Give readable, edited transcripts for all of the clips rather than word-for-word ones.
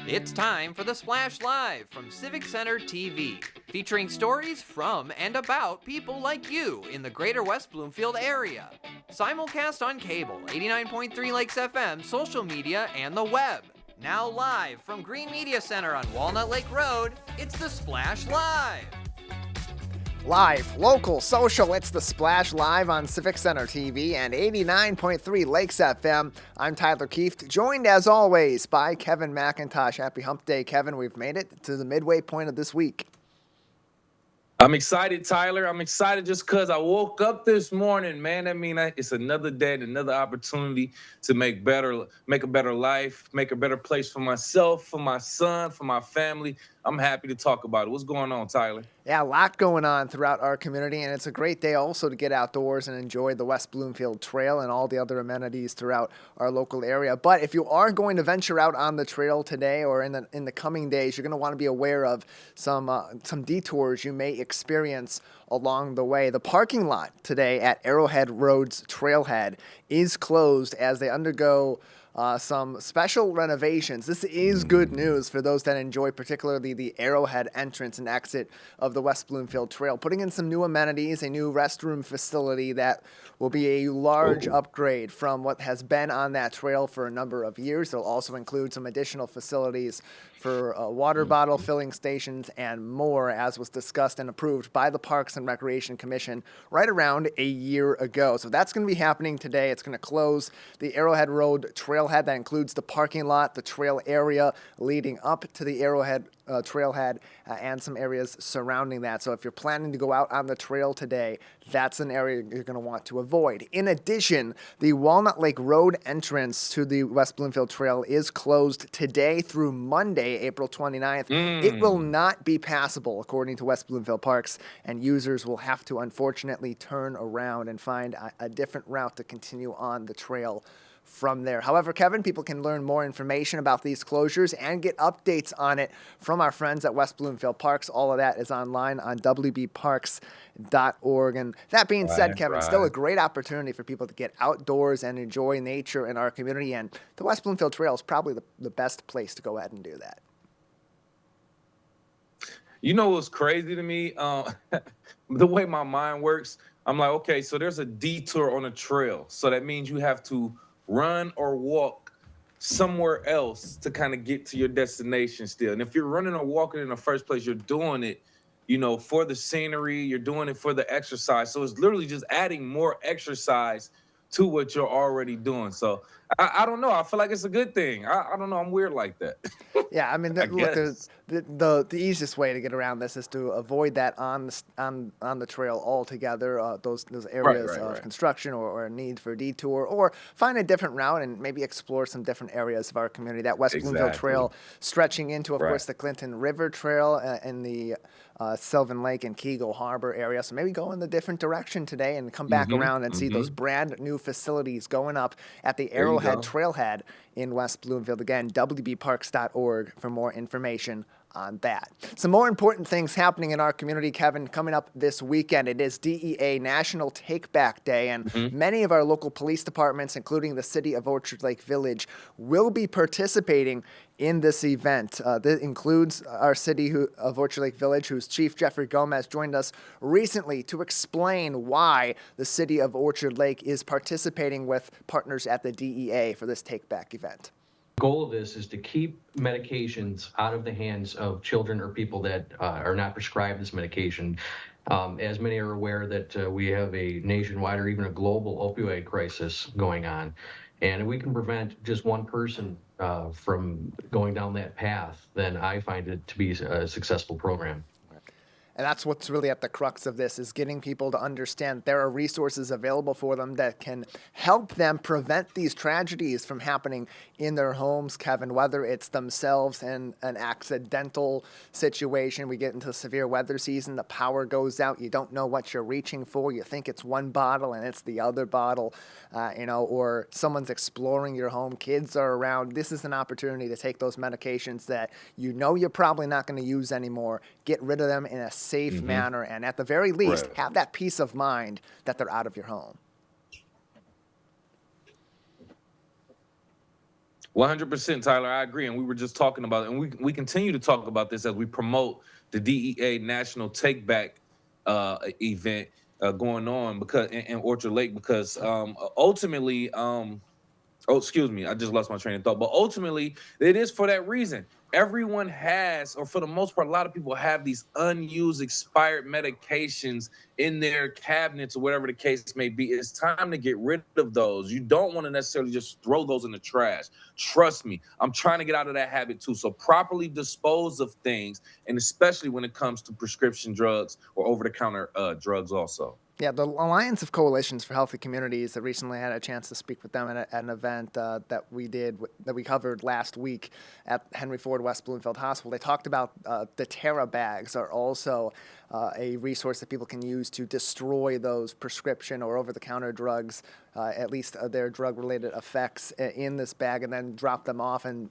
It's time for the Splash Live from Civic Center TV, featuring stories from and about people like you in the greater West Bloomfield area. Simulcast on cable, 89.3 Lakes FM, social media, and the web. Now live from Green Media Center on Walnut Lake Road, it's the Splash Live. Live, local, social, it's the Splash Live on Civic Center TV and 89.3 Lakes FM. I'm Tyler Keefe, joined as always by Kevin McIntosh. Happy Hump Day, Kevin. We've made it to the midway point of this week. I'm excited, Tyler. I'm excited just because I woke up this morning, man. I mean, it's another day and another opportunity to make a better life, make a better place for myself, for my son, for my family. I'm happy to talk about it. What's going on, Tyler? Yeah, a lot going on throughout our community, and it's a great day also to get outdoors and enjoy the West Bloomfield Trail and all the other amenities throughout our local area. But if you are going to venture out on the trail today or in the coming days, you're going to want to be aware of some detours you may experience along the way. The parking lot today at Arrowhead Road's Trailhead is closed as they undergo some special renovations. This is good news for those that enjoy particularly the Arrowhead entrance and exit of the West Bloomfield Trail, putting in some new amenities, a new restroom facility that will be a large upgrade from what has been on that trail for a number of years. They'll also include some additional facilities for water bottle filling stations and more, as was discussed and approved by the Parks and Recreation Commission right around a year ago. So that's going to be happening today. It's going to close the Arrowhead Road Trailhead. That includes the parking lot, the trail area leading up to the Arrowhead Trailhead, and some areas surrounding that. So if you're planning to go out on the trail today, that's an area you're going to want to avoid. In addition, the Walnut Lake Road entrance to the West Bloomfield Trail is closed today through Monday, April 29th. It will not be passable, according to West Bloomfield Parks, and users will have to unfortunately turn around and find a different route to continue on the trail from there. However, Kevin, people can learn more information about these closures and get updates on it from our friends at West Bloomfield Parks. All of that is online on wbparks.org. And that being said, Kevin, still a great opportunity for people to get outdoors and enjoy nature in our community. And the West Bloomfield Trail is probably the best place to go ahead and do that. You know what's crazy to me? The way my mind works, I'm like, okay, so there's a detour on a trail. So that means you have to run or walk somewhere else to kind of get to your destination still. And if you're running or walking in the first place, you're doing it, for the scenery, you're doing it for the exercise. So it's literally just adding more exercise to what you're already doing. So I don't know. I feel like it's a good thing. I don't know. I'm weird like that. Yeah, I mean, look, the easiest way to get around this is to avoid that on the trail altogether. Those areas of construction or a need for a detour, or find a different route and maybe explore some different areas of our community. That West Bloomfield Trail stretching into, of course, the Clinton River Trail in the Sylvan Lake and Keagle Harbor area. So maybe go in the different direction today and come back around and see those brand new facilities going up at the Arrowhead Trailhead in West Bloomfield. Again, wbparks.org for more information on that. Some more important things happening in our community, Kevin, coming up this weekend. It is DEA National Take Back Day, and many of our local police departments, including the city of Orchard Lake Village, will be participating in this event. That includes our city of Orchard Lake Village, whose Chief Jeffrey Gomez joined us recently to explain why the city of Orchard Lake is participating with partners at the DEA for this Take Back event. The goal of this is to keep medications out of the hands of children or people that are not prescribed this medication. As many are aware that we have a nationwide or even a global opioid crisis going on. And if we can prevent just one person from going down that path, then I find it to be a successful program. And that's what's really at the crux of this, is getting people to understand there are resources available for them that can help them prevent these tragedies from happening in their homes, Kevin, whether it's themselves in an accidental situation. We get into severe weather season, the power goes out, you don't know what you're reaching for, you think it's one bottle and it's the other bottle, or someone's exploring your home, kids are around. This is an opportunity to take those medications that you're probably not going to use anymore, get rid of them in a safe manner, and at the very least, have that peace of mind that they're out of your home. 100%, Tyler. I agree, and we were just talking about it, and we continue to talk about this as we promote the DEA National Take Back event going on because in Orchard Lake, because ultimately, oh, excuse me, I just lost my train of thought. But ultimately, it is for that reason. Everyone has, or for the most part, a lot of people have these unused, expired medications in their cabinets or whatever the case may be. It's time to get rid of those. You don't want to necessarily just throw those in the trash. Trust me, I'm trying to get out of that habit too. So properly dispose of things, and especially when it comes to prescription drugs or over-the-counter drugs also. Yeah, the Alliance of Coalitions for Healthy Communities. I recently had a chance to speak with them at an event that we covered last week at Henry Ford West Bloomfield Hospital. They talked about the Terra bags are also a resource that people can use to destroy those prescription or over-the-counter drugs, at least their drug-related effects in this bag, and then drop them off in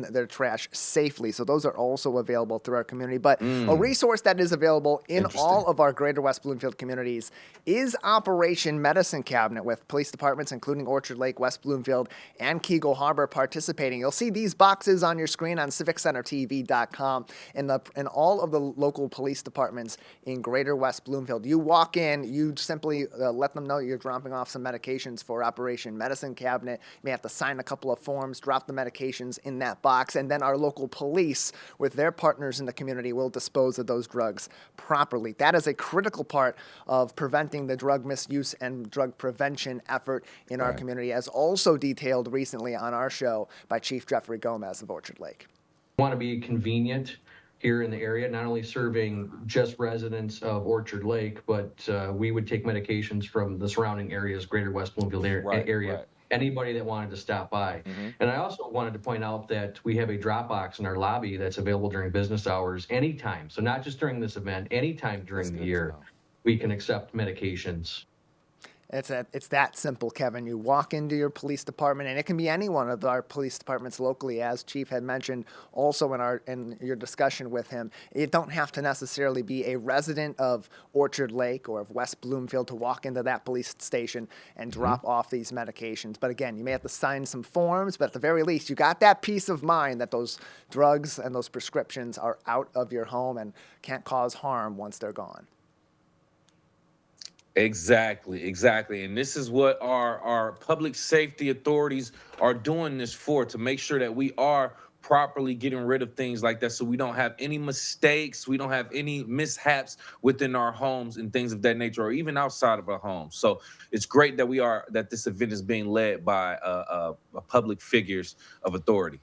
their trash safely. So those are also available through our community. But a resource that is available in all of our greater West Bloomfield communities is Operation Medicine Cabinet, with police departments including Orchard Lake, West Bloomfield, and Keagle Harbor participating. You'll see these boxes on your screen on civiccentertv.com in all of the local police departments in greater West Bloomfield. You walk in, you simply let them know you're dropping off some medications for Operation Medicine Cabinet. You may have to sign a couple of forms, drop the medications in that box, and then our local police, with their partners in the community, will dispose of those drugs properly. That is a critical part of preventing the drug misuse and drug prevention effort in our community, as also detailed recently on our show by Chief Jeffrey Gomez of Orchard Lake. We want to be convenient here in the area, not only serving just residents of Orchard Lake, but we would take medications from the surrounding areas, greater West Bloomfield area. Right. Anybody that wanted to stop by. And I also wanted to point out that we have a drop box in our lobby that's available during business hours anytime. So not just during this event, anytime during the year, we can accept medications. It's that simple, Kevin. You walk into your police department, and it can be any one of our police departments locally, as Chief had mentioned also in your discussion with him. You don't have to necessarily be a resident of Orchard Lake or of West Bloomfield to walk into that police station and drop off these medications. But again, you may have to sign some forms, but at the very least, you got that peace of mind that those drugs and those prescriptions are out of your home and can't cause harm once they're gone. Exactly. And this is what our public safety authorities are doing this for, to make sure that we are properly getting rid of things like that, so we don't have any mistakes, we don't have any mishaps within our homes and things of that nature, or even outside of our homes. So it's great that this event is being led by public figures of authority.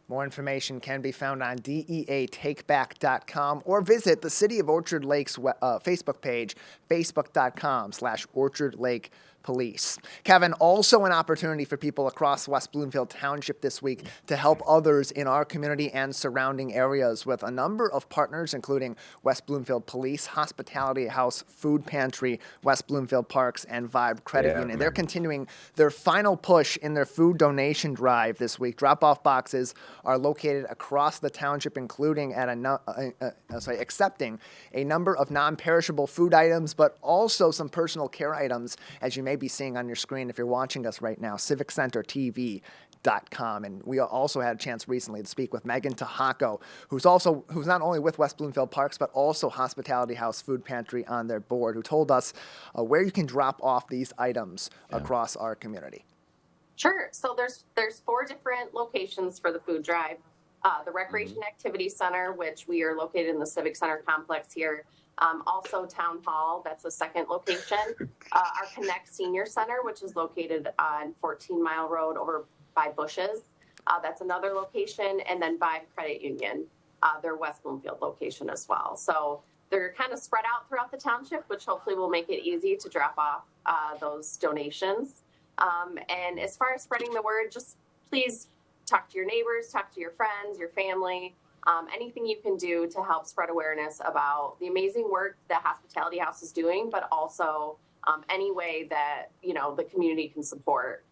More information can be found on deatakeback.com or visit the City of Orchard Lake's Facebook page, facebook.com/Orchard Lake Police. Kevin, also an opportunity for people across West Bloomfield Township this week to help others in our community and surrounding areas, with a number of partners, including West Bloomfield Police, Hospitality House, Food Pantry, West Bloomfield Parks, and Vibe Credit Union. They're continuing their final push in their food donation drive this week. Drop-off boxes are located across the township, including at accepting a number of non-perishable food items, but also some personal care items, as you may be seeing on your screen if you're watching us right now, civiccentertv.com. And we also had a chance recently to speak with Megan Tahako, who's not only with West Bloomfield Parks, but also Hospitality House Food Pantry on their board, who told us where you can drop off these items across our community. Sure. So there's 4 different locations for the food drive. The Recreation Activity Center, which we are located in the Civic Center complex here. Also Town Hall, that's the second location. Our Connect Senior Center, which is located on 14 Mile Road over by Bushes. That's another location. And then Vibe Credit Union, their West Bloomfield location as well. So they're kind of spread out throughout the township, which hopefully will make it easy to drop off those donations. And as far as spreading the word, just please talk to your neighbors, talk to your friends, your family. Anything you can do to help spread awareness about the amazing work that Hospitality House is doing, but also any way that, the community can support.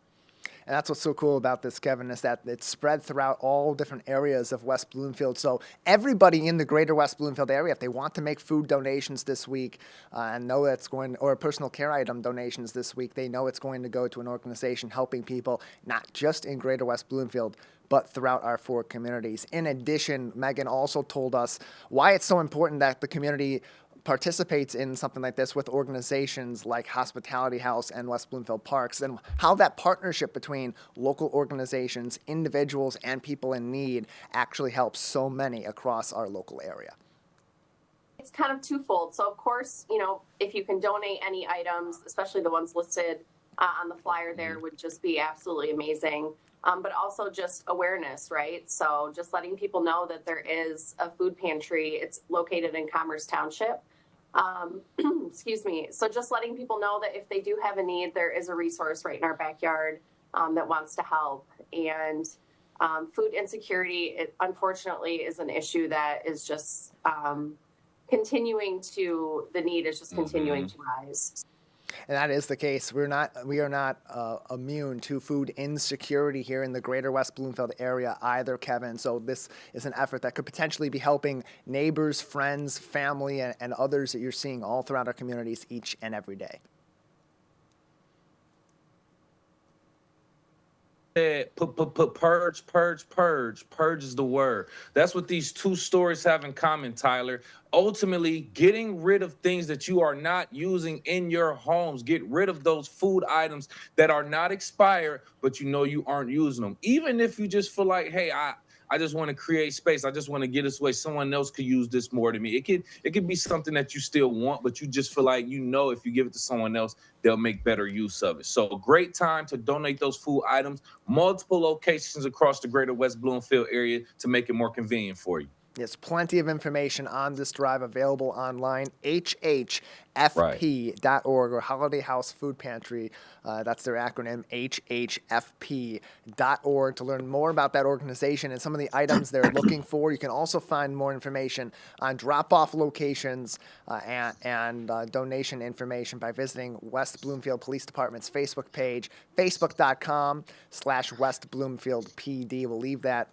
And that's what's so cool about this, Kevin, is that it's spread throughout all different areas of West Bloomfield. So everybody in the greater West Bloomfield area, if they want to make food donations this week and know it's going, or personal care item donations this week, they know it's going to go to an organization helping people, not just in greater West Bloomfield, but throughout our 4 communities. In addition, Megan also told us why it's so important that the community participates in something like this with organizations like Hospitality House and West Bloomfield Parks, and how that partnership between local organizations, individuals, and people in need actually helps so many across our local area. It's kind of twofold. So, of course, if you can donate any items, especially the ones listed on the flyer there, would just be absolutely amazing. But also just awareness, right? So just letting people know that there is a food pantry. It's located in Commerce Township. Excuse me. So just letting people know that if they do have a need, there is a resource right in our backyard that wants to help. And food insecurity, it unfortunately is an issue that is just continuing to, the need is just continuing to rise. And that is the case. We are not immune to food insecurity here in the greater West Bloomfield area either, Kevin. So this is an effort that could potentially be helping neighbors, friends, family, and others that you're seeing all throughout our communities each and every day. Purge, purge, purge. Purge is the word. That's what these 2 stories have in common, Tyler. Ultimately, getting rid of things that you are not using in your homes. Get rid of those food items that are not expired, but you aren't using them. Even if you just feel like, hey, I just want to create space. I just want to get this way. Someone else could use this more than me. It could be something that you still want, but you just feel like, if you give it to someone else, they'll make better use of it. So great time to donate those food items. Multiple locations across the greater West Bloomfield area to make it more convenient for you. There's plenty of information on this drive available online, hhfp.org, or Holiday House Food Pantry. That's their acronym, hhfp.org, to learn more about that organization and some of the items they're looking for. You can also find more information on drop-off locations and donation information by visiting West Bloomfield Police Department's Facebook page, facebook.com/West Bloomfield PD. We'll leave that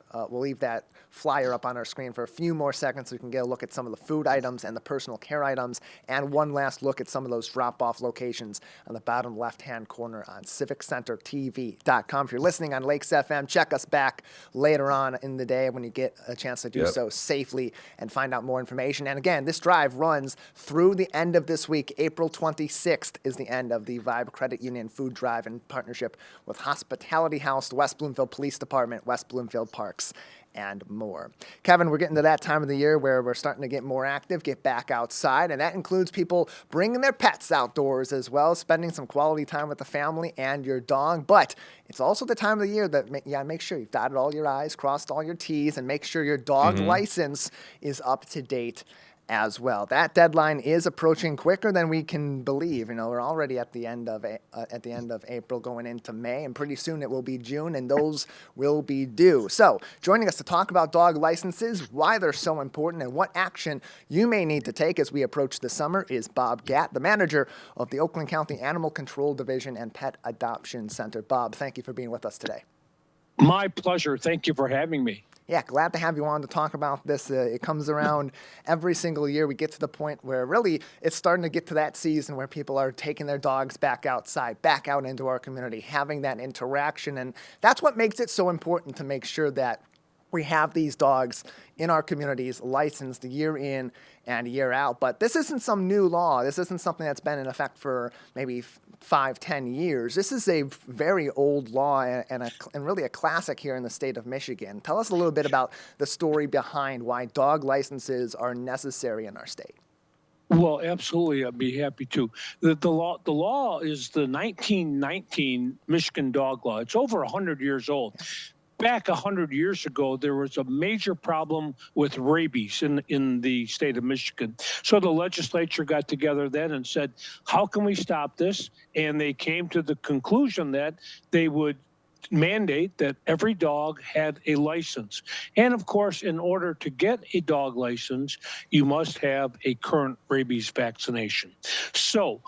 flyer up on our screen for a few more seconds so you can get a look at some of the food items and the personal care items, and one last look at some of those drop-off locations on the bottom left-hand corner on civiccentertv.com. If you're listening on Lakes FM, check us back later on in the day when you get a chance to do so safely and find out more information. And again, this drive runs through the end of this week. April 26th is the end of the Vibe Credit Union Food Drive in partnership with Hospitality House, the West Bloomfield Police Department, West Bloomfield Parks, and more. Kevin, we're getting to that time of the year where we're starting to get more active, get back outside, and that includes people bringing their pets outdoors as well, spending some quality time with the family and your dog. But it's also the time of the year that make sure you've dotted all your I's, crossed all your T's, and make sure your dog license is up to date as well. That deadline is approaching quicker than we can believe. We're already at the end of April, going into May, and pretty soon it will be June, and those will be due. So, joining us to talk about dog licenses, why they're so important, and what action you may need to take as we approach the summer is Bob Gatt, the manager of the Oakland County Animal Control Division and Pet Adoption Center. Bob, thank you for being with us today. My pleasure. Thank you for having me. Yeah, glad to have you on to talk about this. It comes around every single year. We get to the point where really it's starting to get to that season where people are taking their dogs back outside, back out into our community, having that interaction. And that's what makes it so important to make sure that we have these dogs in our communities licensed year in and year out. But this isn't some new law. This isn't something that's been in effect for maybe 5-10 years. This is a very old law and really a classic here in the state of Michigan. Tell us a little bit about the story behind why dog licenses are necessary in our state. Well, absolutely. I'd be happy to. The law is the 1919 Michigan dog law. It's over 100 years old. Back 100 years ago, there was a major problem with rabies in the state of Michigan. So the legislature got together then and said, how can we stop this? And they came to the conclusion that they would mandate that every dog had a license. And of course, in order to get a dog license, you must have a current rabies vaccination. So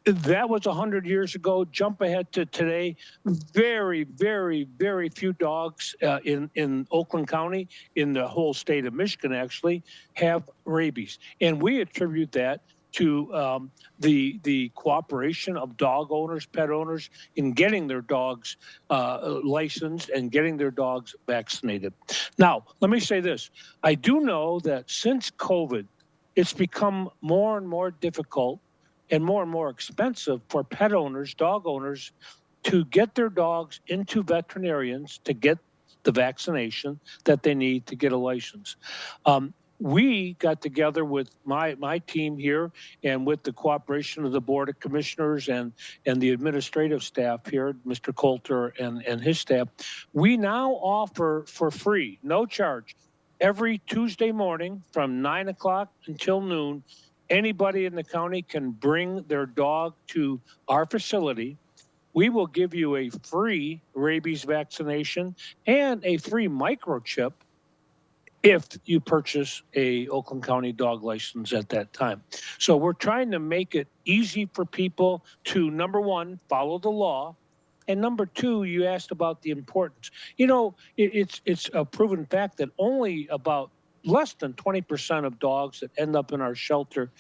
That was 100 years ago. Jump ahead to today. Very, very, very few dogs in Oakland County, in the whole state of Michigan, actually, have rabies. And we attribute that to the cooperation of dog owners, pet owners, in getting their dogs licensed and getting their dogs vaccinated. Now, let me say this. I do know that since COVID, it's become more and more difficult and more expensive for pet owners, dog owners, to get their dogs into veterinarians to get the vaccination that they need to get a license. We got together with my team here and with the cooperation of the Board of Commissioners and the administrative staff here, Mr. Coulter and his staff. We now offer for free, no charge, every Tuesday morning from 9 o'clock until noon, anybody in the county can bring their dog to our facility. We will give you a free rabies vaccination and a free microchip if you purchase a Oakland County dog license at that time. So we're trying to make it easy for people to, number one, follow the law. And number two, you asked about the importance. You know, it's a proven fact that only about less than 20% of dogs that end up in our shelter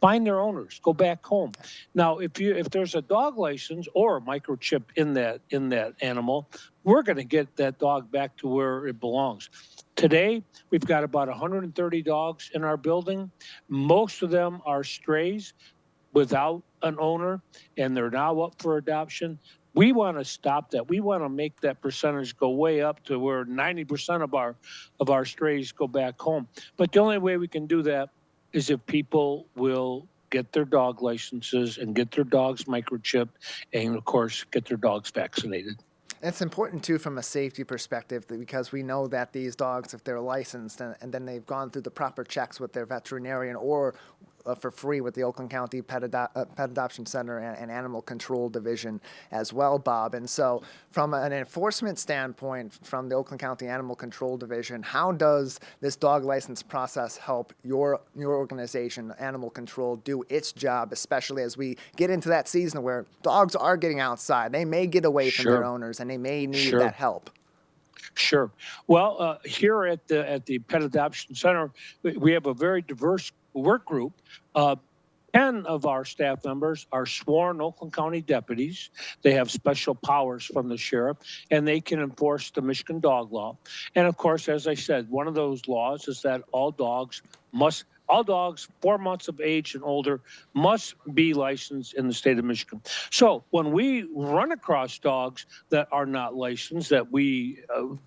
find their owners, go back home. Now, if there's a dog license or a microchip in that animal, we're going to get that dog back to where it belongs. Today, we've got about 130 dogs in our building. Most of them are strays without an owner, and they're now up for adoption. We want to stop that. We want to make that percentage go way up to where 90% of our strays go back home. But the only way we can do that is if people will get their dog licenses and get their dogs microchipped and, of course, get their dogs vaccinated. It's important, too, from a safety perspective, because we know that these dogs, if they're licensed and then they've gone through the proper checks with their veterinarian or for free with the Oakland County Pet Adoption Center and Animal Control Division as well, Bob. And so from an enforcement standpoint, from the Oakland County Animal Control Division, how does this dog license process help your organization, Animal Control, do its job, especially as we get into that season where dogs are getting outside? They may get away from their owners and they may need that help. Sure. Well, here at the Pet Adoption Center, we have a very diverse work group. 10 of our staff members are sworn Oakland County deputies. They have special powers from the sheriff, and they can enforce the Michigan dog law. And of course, as I said, one of those laws is that all dogs 4 months of age and older must be licensed in the state of Michigan. So when we run across dogs that are not licensed, that we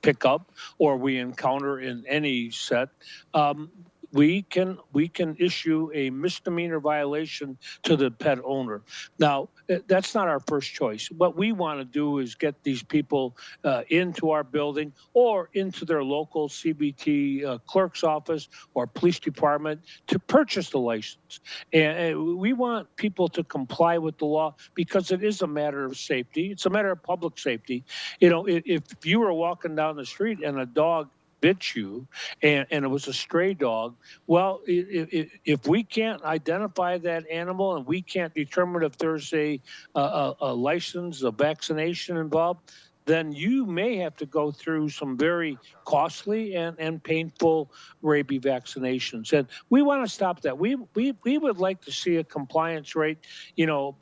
pick up or we encounter in any set, we can issue a misdemeanor violation to the pet owner. Now, that's not our first choice. What we want to do is get these people into our building or into their local CBT clerk's office or police department to purchase the license. And we want people to comply with the law because it is a matter of safety. It's a matter of public safety. You know, if you were walking down the street and a dog bit you and it was a stray dog, well, if we can't identify that animal and we can't determine if there's a license, a vaccination involved, then you may have to go through some very costly and painful rabies vaccinations. And we want to stop that. We would like to see a compliance rate,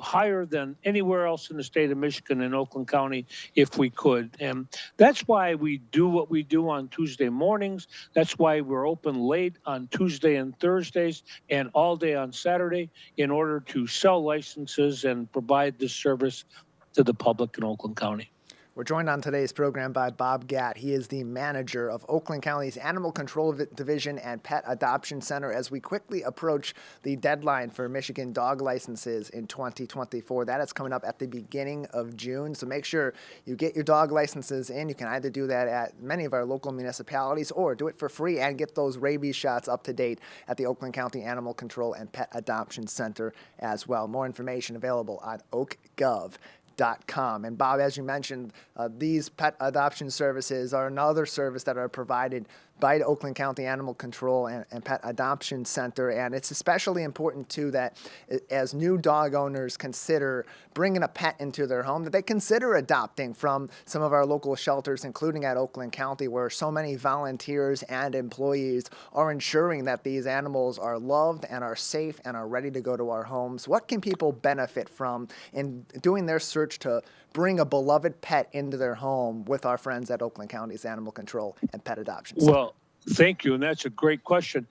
higher than anywhere else in the state of Michigan and Oakland County if we could. And that's why we do what we do on Tuesday mornings. That's why we're open late on Tuesday and Thursdays and all day on Saturday in order to sell licenses and provide this service to the public in Oakland County. We're joined on today's program by Bob Gatt. He is the manager of Oakland County's Animal Control Division and Pet Adoption Center as we quickly approach the deadline for Michigan dog licenses in 2024. That is coming up at the beginning of June, so make sure you get your dog licenses in. You can either do that at many of our local municipalities or do it for free and get those rabies shots up to date at the Oakland County Animal Control and Pet Adoption Center as well. More information available on oakgov.com. And Bob, as you mentioned, these pet adoption services are another service that are provided by the Oakland County Animal Control and Pet Adoption Center. And it's especially important, too, that as new dog owners consider bringing a pet into their home, that they consider adopting from some of our local shelters, including at Oakland County, where so many volunteers and employees are ensuring that these animals are loved and are safe and are ready to go to our homes. What can people benefit from in doing their search to bring a beloved pet into their home with our friends at Oakland County's Animal Control and Pet Adoption Center? Well, thank you, and that's a great question.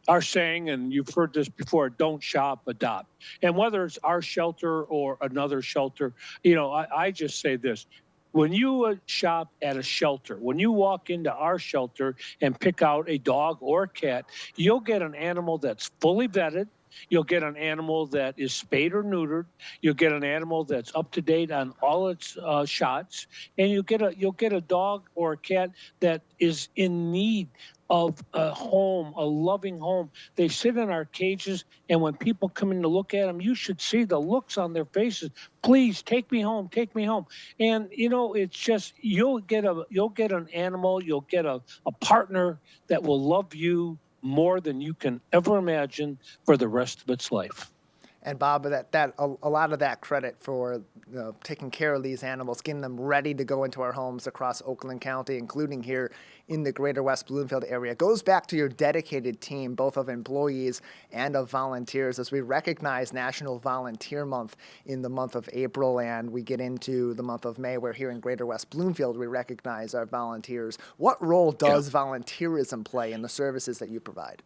Our saying, and you've heard this before, don't shop, adopt. And whether it's our shelter or another shelter, I just say this. When you shop at a shelter, when you walk into our shelter and pick out a dog or a cat, you'll get an animal that's fully vetted. You'll get an animal that is spayed or neutered. You'll get an animal that's up to date on all its shots, and you'll get a dog or a cat that is in need of a home, a loving home. They sit in our cages, and when people come in to look at them, you should see the looks on their faces. Please take me home, take me home. And it's just you'll get an animal, you'll get a partner that will love you more than you can ever imagine for the rest of its life. And Bob, a lot of that credit for taking care of these animals, getting them ready to go into our homes across Oakland County, including here in the greater West Bloomfield area, goes back to your dedicated team, both of employees and of volunteers, as we recognize National Volunteer Month in the month of April, and we get into the month of May, where here in greater West Bloomfield, we recognize our volunteers. What role does volunteerism play in the services that you provide?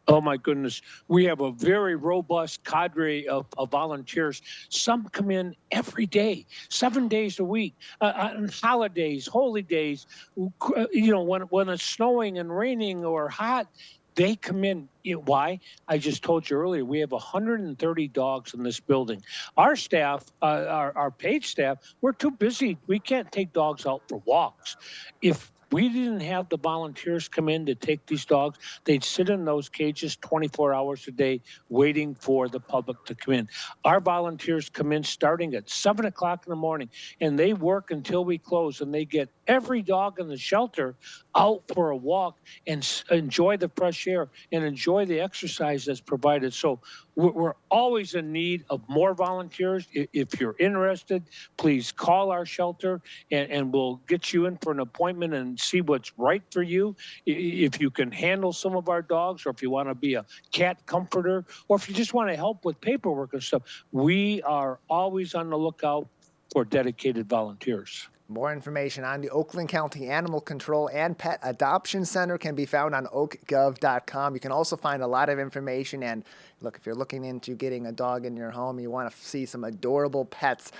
Oh, my goodness. We have a very robust cadre of volunteers. Some come in every day, 7 days a week, on holidays, holy days. When it's snowing and raining or hot, they come in. Why? I just told you earlier, we have 130 dogs in this building. Our staff, our paid staff, we're too busy. We can't take dogs out for walks. If we didn't have the volunteers come in to take these dogs, they'd sit in those cages 24 hours a day waiting for the public to come in. Our volunteers come in starting at 7 o'clock in the morning, and they work until we close, and they get every dog in the shelter out for a walk and enjoy the fresh air and enjoy the exercise that's provided. So we're always in need of more volunteers. If you're interested, please call our shelter, and we'll get you in for an appointment and see what's right for you. If you can handle some of our dogs, or if you want to be a cat comforter, or if you just want to help with paperwork and stuff, we are always on the lookout for dedicated volunteers. More information on the Oakland County Animal Control and Pet Adoption Center can be found on oakgov.com. You can also find a lot of information. And look, if you're looking into getting a dog in your home, you want to see some adorable pets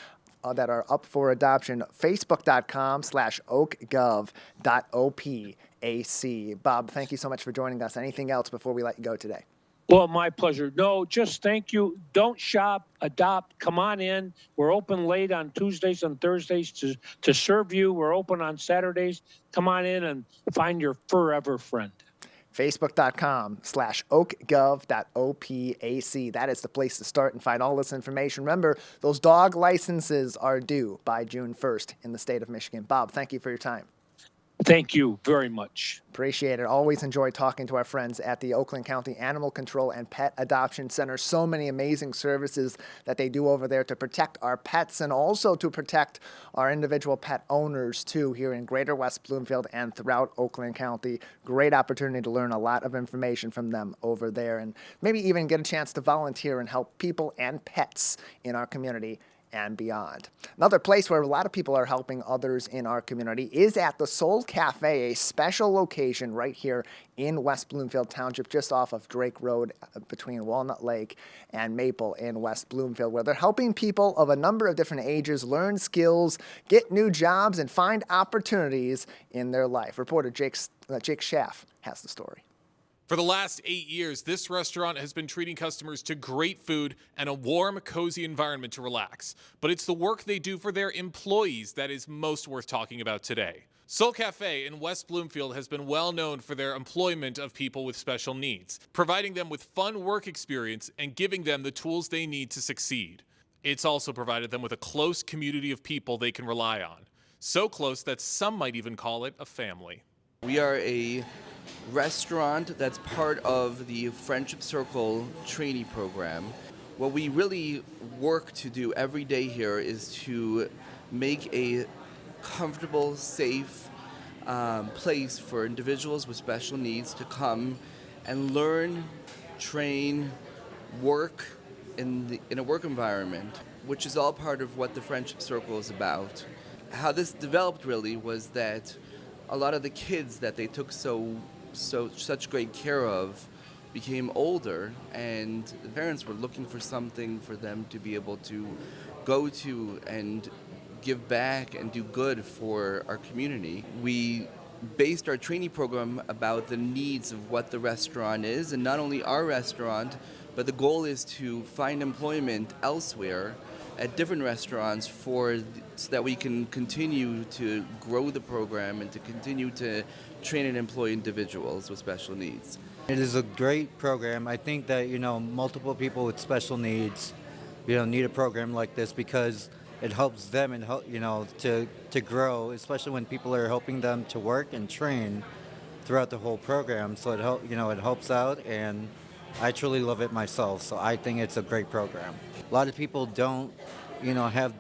that are up for adoption, facebook.com/oakgov.opac. Bob, thank you so much for joining us. Anything else before we let you go today? Well, my pleasure. No, just thank you. Don't shop, adopt. Come on in. We're open late on Tuesdays and Thursdays to serve you. We're open on Saturdays. Come on in and find your forever friend. facebook.com/oakgov.opac. That is the place to start and find all this information. Remember, those dog licenses are due by June 1st in the state of Michigan. Bob, thank you for your time. Thank you very much. Appreciate it. Always enjoy talking to our friends at the Oakland County Animal Control and Pet Adoption Center. So many amazing services that they do over there to protect our pets and also to protect our individual pet owners, too, here in greater West Bloomfield and throughout Oakland County. Great opportunity to learn a lot of information from them over there and maybe even get a chance to volunteer and help people and pets in our community and beyond. Another place where a lot of people are helping others in our community is at the Soul Cafe, a special location right here in West Bloomfield Township, just off of Drake Road between Walnut Lake and Maple in West Bloomfield, where they're helping people of a number of different ages learn skills, get new jobs, and find opportunities in their life. Reporter Jake Schaff has the story. For the last 8 years, this restaurant has been treating customers to great food and a warm, cozy environment to relax. But it's the work they do for their employees that is most worth talking about today. Soul Cafe in West Bloomfield has been well known for their employment of people with special needs, providing them with fun work experience and giving them the tools they need to succeed. It's also provided them with a close community of people they can rely on. So close that some might even call it a family. We are a restaurant that's part of the Friendship Circle trainee program. What we really work to do every day here is to make a comfortable, safe place for individuals with special needs to come and learn, train, work in a work environment, which is all part of what the Friendship Circle is about. How this developed really was that a lot of the kids that they took such great care of became older, and the parents were looking for something for them to be able to go to and give back and do good for our community. We based our trainee program about the needs of what the restaurant is, and not only our restaurant, but the goal is to find employment elsewhere at different restaurants so that we can continue to grow the program and to continue to train and employ individuals with special needs. It is a great program. I think that, multiple people with special needs, need a program like this because it helps them and to grow, especially when people are helping them to work and train throughout the whole program. So it helps out, and I truly love it myself. So I think it's a great program. A lot of people don't, have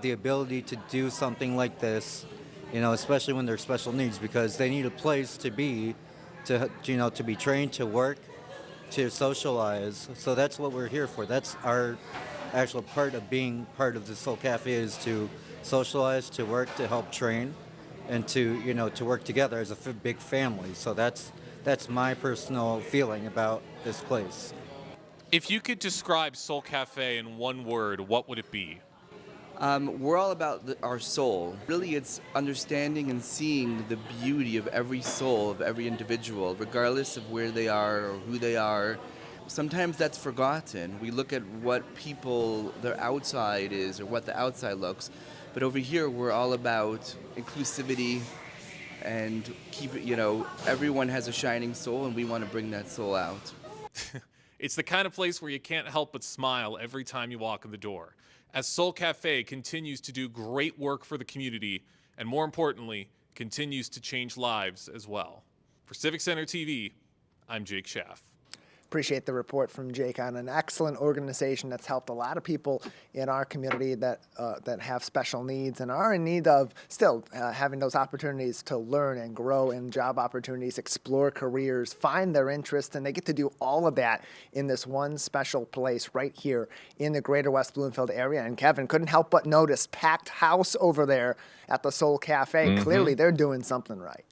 the ability to do something like this, especially when they're special needs, because they need a place to be, to be trained, to work, to socialize. So that's what we're here for. That's our actual part of being part of the Soul Cafe, is to socialize, to work, to help train, and to work together as a big family. So that's my personal feeling about this place. If you could describe Soul Cafe in one word, what would it be? We're all about our soul. Really, it's understanding and seeing the beauty of every soul, of every individual, regardless of where they are or who they are. Sometimes that's forgotten. We look at what their outside is or what the outside looks. But over here, we're all about inclusivity and everyone has a shining soul, and we want to bring that soul out. It's the kind of place where you can't help but smile every time you walk in the door, as Soul Cafe continues to do great work for the community, and more importantly, continues to change lives as well. For Civic Center TV, I'm Jake Schaff. Appreciate the report from Jake on an excellent organization that's helped a lot of people in our community that have special needs and are in need of still having those opportunities to learn and grow in job opportunities, explore careers, find their interests, and they get to do all of that in this one special place right here in the greater West Bloomfield area. And Kevin, couldn't help but notice packed house over there at the Soul Cafe. Mm-hmm. Clearly they're doing something right.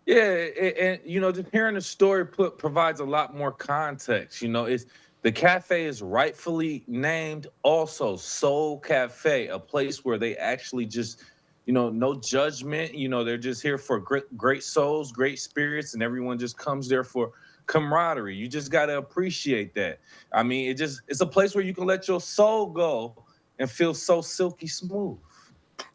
Yeah, and just hearing the story provides a lot more context. It's the cafe is rightfully named also Soul Cafe, a place where they actually just, no judgment. They're just here for great souls, great spirits, and everyone just comes there for camaraderie. You just got to appreciate that. I mean, it's a place where you can let your soul go and feel so silky smooth.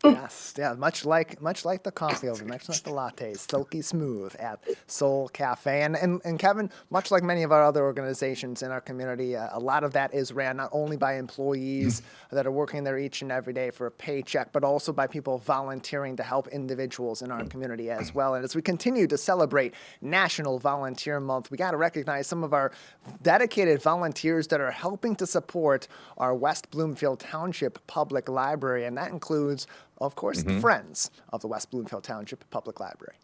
Yes, yeah, much like the coffee over, much like the lattes, silky smooth at Soul Cafe. And Kevin, much like many of our other organizations in our community, a lot of that is ran not only by employees that are working there each and every day for a paycheck, but also by people volunteering to help individuals in our community as well. And as we continue to celebrate National Volunteer Month, we got to recognize some of our dedicated volunteers that are helping to support our West Bloomfield Township Public Library, and that includes, of course, the Friends of the West Bloomfield Township Public Library.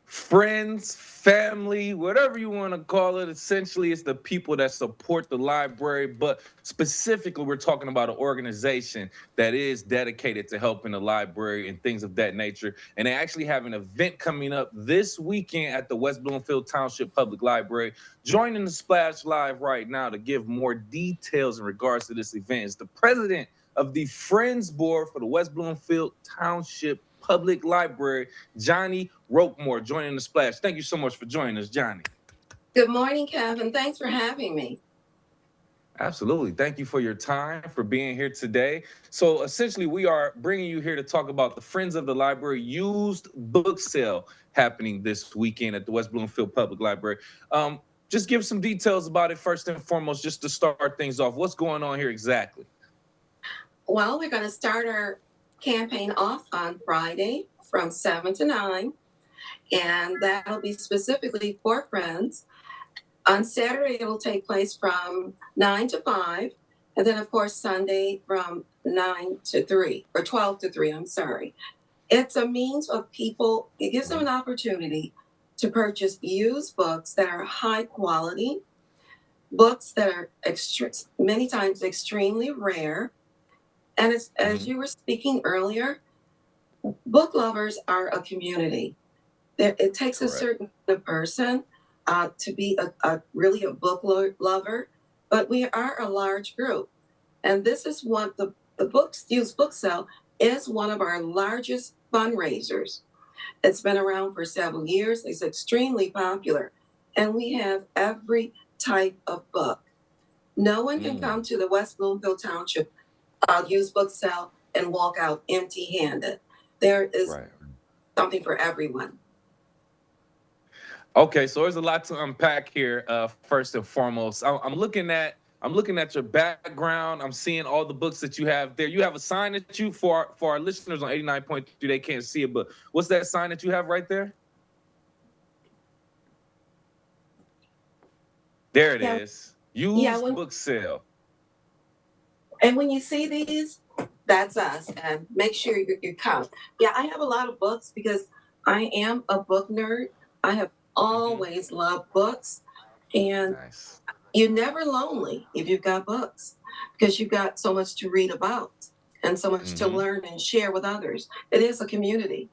Friends, family, whatever you want to call it. Essentially, it's the people that support the library, but specifically, we're talking about an organization that is dedicated to helping the library and things of that nature. And they actually have an event coming up this weekend at the West Bloomfield Township Public Library. Joining the Splash Live right now to give more details in regards to this event is the president of the Friends Board for the West Bloomfield Township Public Library, Johnny Roquemore, joining the Splash. Thank you so much for joining us, Johnny. Good morning, Kevin. Thanks for having me. Absolutely. Thank you for your time, for being here today. So essentially, we are bringing you here to talk about the Friends of the Library used book sale happening this weekend at the West Bloomfield Public Library. Just give some details about it first and foremost, just to start things off. What's going on here exactly? Well, we're going to start our campaign off on Friday from 7 to 9, and that'll be specifically for friends. On Saturday, it will take place from 9 to 5, and then, of course, Sunday from 9 to 3, or 12 to 3, I'm sorry. It's a means of people, it gives them an opportunity to purchase used books that are high quality, books that are many times extremely rare. And it's, as you were speaking earlier, book lovers are a community. It takes a certain kind of person to be really a book lover, but we are a large group. And this is what the books used book sale is one of our largest fundraisers. It's been around for several years. It's extremely popular. And we have every type of book. No one can come to the West Bloomfield Township used book sale and walk out empty handed. There is something for everyone. Okay, so there's a lot to unpack here. First and foremost, I'm looking at your background. I'm seeing all the books that you have there. You have a sign that you for our listeners on 89.3. They can't see it, but what's that sign that you have right there? There it is. Used book sale. And when you see these, that's us. And make sure you come. Yeah, I have a lot of books because I am a book nerd. I have always loved books. And you're never lonely if you've got books because you've got so much to read about and so much to learn and share with others. It is a community.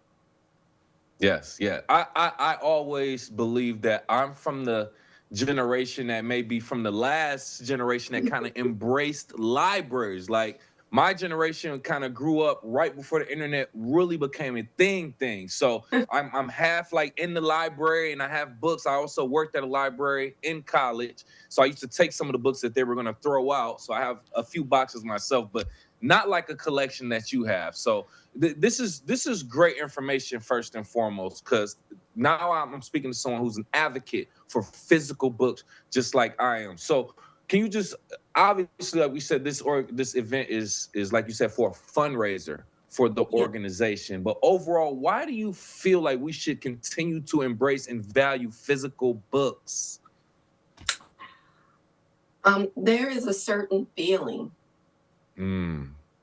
Yes, yeah. I always believe that I'm from the generation that may be from the last generation that kind of embraced libraries. Like my generation kind of grew up right before the internet really became a thing. So I'm half like in the library and I have books. I also worked at a library in college. So I used to take some of the books that they were going to throw out. So I have a few boxes myself, but not like a collection that you have. So this is great information first and foremost, because now I'm speaking to someone who's an advocate for physical books, just like I am. So can you just, obviously, like we said, this event is like you said, for a fundraiser for the organization. But overall, why do you feel like we should continue to embrace and value physical books? There is a certain feeling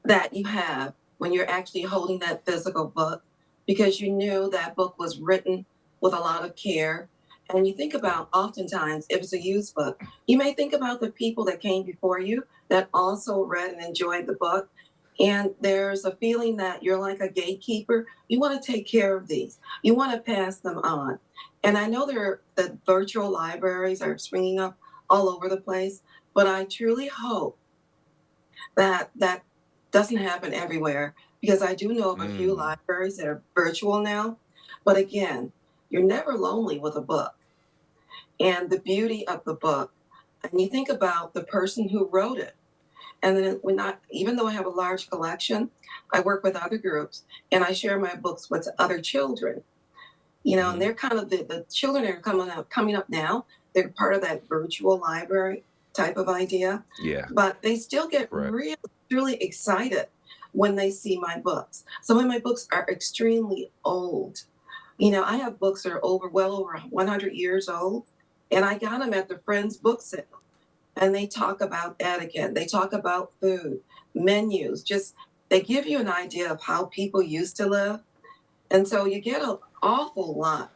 that you have when you're actually holding that physical book because you knew that book was written with a lot of care. And you think about, oftentimes, if it's a used book, you may think about the people that came before you that also read and enjoyed the book. And there's a feeling that you're like a gatekeeper. You want to take care of these. You want to pass them on. And I know the virtual libraries are springing up all over the place, but I truly hope that that doesn't happen everywhere because I do know of a few libraries that are virtual now. But again, you're never lonely with a book. And the beauty of the book, and you think about the person who wrote it. And then even though I have a large collection, I work with other groups and I share my books with other children. You know, and they're kind of the children that are coming up now. They're part of that virtual library type of idea. Yeah. But they still get really, really excited when they see my books. Some of my books are extremely old. You know, I have books that are well over 100 years old, and I got them at the Friends book sale. And they talk about etiquette, they talk about food, menus, they give you an idea of how people used to live. And so you get an awful lot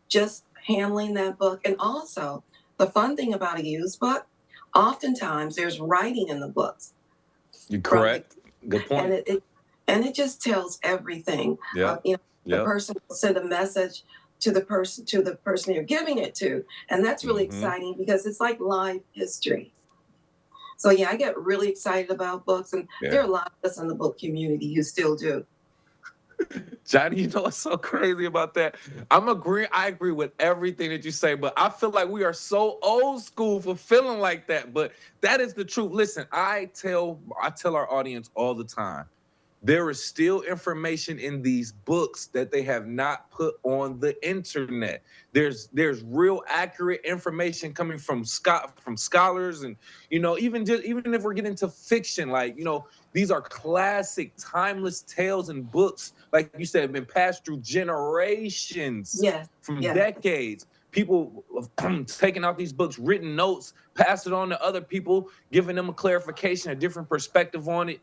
just handling that book. And also, the fun thing about a used book, oftentimes there's writing in the books. You're correct. Good point. And it just tells everything. Yeah. The person will send a message to the person you're giving it to, and that's really exciting because it's like live history. So yeah, I get really excited about books, and there are a lot of us in the book community who still do. Johnny, you know what's so crazy about that? I agree with everything that you say, but I feel like we are so old school for feeling like that. But that is the truth. Listen, I tell our audience all the time, there is still information in these books that they have not put on the internet. There's real accurate information coming from scholars, and even if we're getting to fiction, like these are classic, timeless tales and books, like you said, have been passed through generations, Yes, from yes. decades. People have taken out these books, written notes, passed it on to other people, giving them a clarification, a different perspective on it.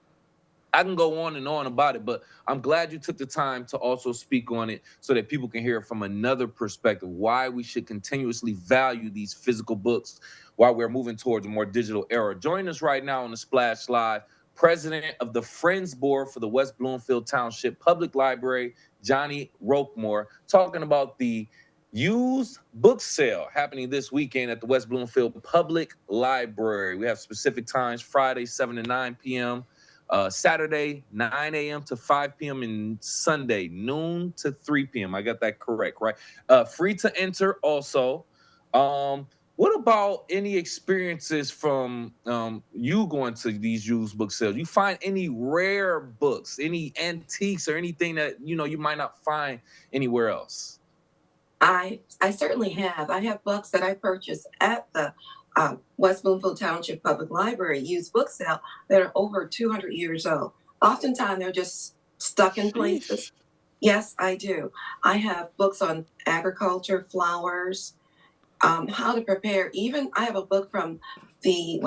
I can go on and on about it, but I'm glad you took the time to also speak on it so that people can hear it from another perspective, why we should continuously value these physical books while we're moving towards a more digital era. Joining us right now on the Splash Live, President of the Friends Board for the West Bloomfield Township Public Library, Johnny Roquemore, talking about the used book sale happening this weekend at the West Bloomfield Public Library. We have specific times: Friday, 7 to 9 p.m., Saturday, 9 a.m. to 5 p.m., and Sunday, noon to 3 p.m. I got that correct, right? Free to enter also. What about any experiences from you going to these used book sales? You find any rare books, any antiques, or anything that you might not find anywhere else? I certainly have. I have books that I purchased at the West Bloomfield Township Public Library used book sale that are over 200 years old. Oftentimes they're just stuck in places. Sheesh. Yes, I do. I have books on agriculture, flowers, how to prepare. Even I have a book from the